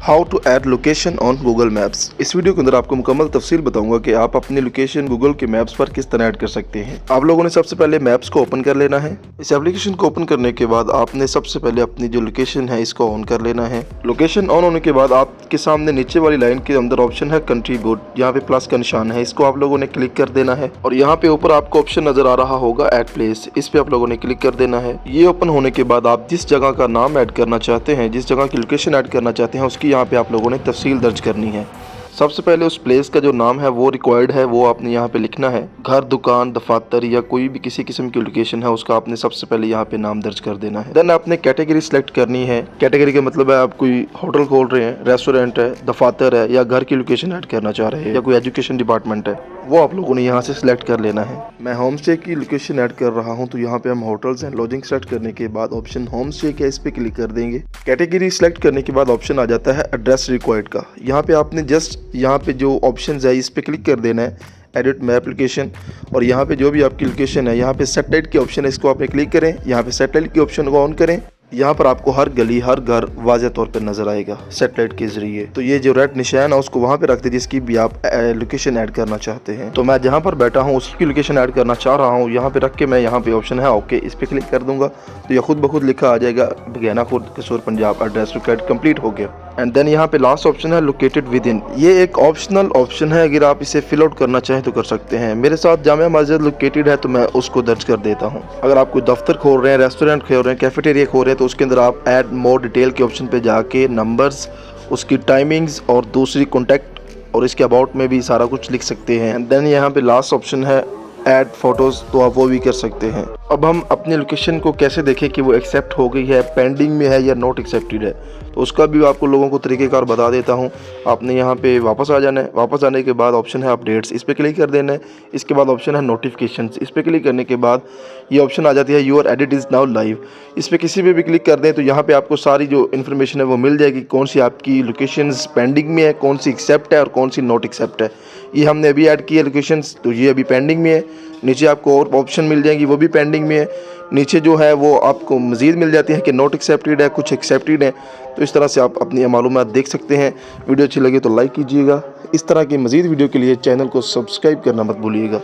How to add location on Google Maps. इस video के अंदर आपको मुकम्मल तफसील बताऊंगा कि आप अपनी लोकेशन गूगल के मैप्स पर किस तरह ऐड कर सकते हैं। आप लोगों ने सबसे पहले मैप्स को ओपन कर लेना है। इस एप्लीकेशन को ओपन करने के बाद आपने सबसे पहले अपनी जो लोकेशन है इसको ऑन कर लेना है। लोकेशन ऑन होने के बाद आपके सामने नीचे वाली लाइन के अंदर ऑप्शन है कंट्रीब्यूट, यहाँ पे प्लस का निशान है, इसको आप लोगों ने क्लिक कर देना है और यहाँ पे ऊपर आपको ऑप्शन नजर आ रहा होगा ऐड प्लेस, इस पे आप लोगों ने क्लिक कर देना है। ये ओपन होने के बाद आप जिस जगह का नाम ऐड करना चाहते हैं, जिस जगह की लोकेशन ऐड करना चाहते हैं, उसकी यहाँ पे आप लोगों ने तफसील दर्ज करनी है। सबसे पहले उस प्लेस का जो नाम है वो रिक्वायर्ड है, वो आपने यहाँ पे लिखना है। घर, दुकान, दफातर या कोई भी किसी किस्म की लोकेशन है उसका आपने सबसे पहले यहाँ पे नाम दर्ज कर देना है। देन आपने कैटेगरी सिलेक्ट करनी है। कैटेगरी का मतलब है आप कोई होटल खोल रहे हैं, रेस्टोरेंट है, दफातर है या घर की लोकेशन ऐड करना चाह रहे हैं या कोई एजुकेशन डिपार्टमेंट है, वो आप लोगों ने यहाँ से सिलेक्ट कर लेना है। मैं होम स्टे की लोकेशन ऐड कर रहा हूँ तो यहाँ पे हम होटल्स एंड लॉजिंग सेलेक्ट करने के बाद ऑप्शन होम स्टे का इस पे क्लिक कर देंगे। कैटेगरी सिलेक्ट करने के बाद ऑप्शन आ जाता है एड्रेस रिक्वायर्ड का। यहाँ पे आपने जस्ट यहाँ पे जो ऑप्शन है इस पे क्लिक कर देना है, एडिट मैप लोकेशन, और यहाँ पे जो भी आपकी लोकेशन है यहाँ पे सैटेलाइट की ऑप्शन है, इसको आपने क्लिक करें। यहाँ पे सैटेलाइट की ऑप्शन को ऑन करें। यहाँ पर आपको हर गली हर घर वाज़ेह तौर पर नजर आएगा सैटेलाइट के जरिए। तो ये जो रेड निशान है उसको वहाँ पे रख दीजिए जिसकी भी आप लोकेशन ऐड करना चाहते हैं। तो मैं जहाँ पर बैठा हूँ उसकी लोकेशन ऐड करना चाह रहा हूँ, यहाँ पे रख के मैं यहाँ पे ऑप्शन है ओके, इस पे क्लिक कर दूंगा तो ये खुद ब खुद लिखा आ जाएगा बघेना खुर्द कसूर पंजाब, एड्रेस रिक्वायर्ड कंप्लीट हो गया। एंड देन यहाँ पे लास्ट ऑप्शन है लोकेटेड विद इन। ये एक ऑप्शनल ऑप्शन है, अगर आप इसे फिल आउट करना चाहें तो कर सकते हैं। मेरे साथ जामिया मस्जिद लोकेटेड है तो मैं उसको दर्ज कर देता हूँ। अगर आप कोई दफ्तर खोल रहे हैं, रेस्टोरेंट खोल रहे हैं, कैफेटेरिया खोल रहे हैं तो उसके अंदर आप ऐड मोर डिटेल के ऑप्शन पे जाके नंबर्स, उसकी टाइमिंग्स और दूसरी कॉन्टैक्ट और इसके अबाउट में भी सारा कुछ लिख सकते हैं। एंड देन यहाँ पे लास्ट ऑप्शन है ऐड फोटोज़, तो आप वो भी कर सकते हैं। अब हम अपनी लोकेशन को कैसे देखें कि वो एक्सेप्ट हो गई है, पेंडिंग में है या नॉट एक्सेप्टेड है, तो उसका भी आपको लोगों को तरीक़ेकार बता देता हूँ। आपने यहाँ पे वापस आ जाना है। वापस आने के बाद ऑप्शन है अपडेट्स, इस पर क्लिक कर देना है। इसके बाद ऑप्शन है नोटिफिकेशंस, इस पर क्लिक करने के बाद ये ऑप्शन आ जाती है your edit is now live. इस पर किसी पे भी क्लिक कर दें तो यहाँ पे आपको सारी जो इन्फॉर्मेशन है वो मिल जाएगी, कौन सी आपकी लोकेशंस पेंडिंग में है, कौन सी एक्सेप्ट है और कौन सी नॉट एक्सेप्ट है। ये हमने अभी ऐड की है लोकेशंस, तो ये अभी पेंडिंग में है। नीचे आपको और ऑप्शन मिल जाएंगी, वो भी पेंडिंग में है। नीचे जो है वो आपको मज़ीद मिल जाती है कि नॉट एक्सेप्टेड है, कुछ एक्सेप्टेड है। तो इस तरह से आप अपनी मालूमात देख सकते हैं। वीडियो अच्छी लगे तो लाइक कीजिएगा। इस तरह की मज़ीद वीडियो के लिए चैनल को सब्सक्राइब करना मत भूलिएगा।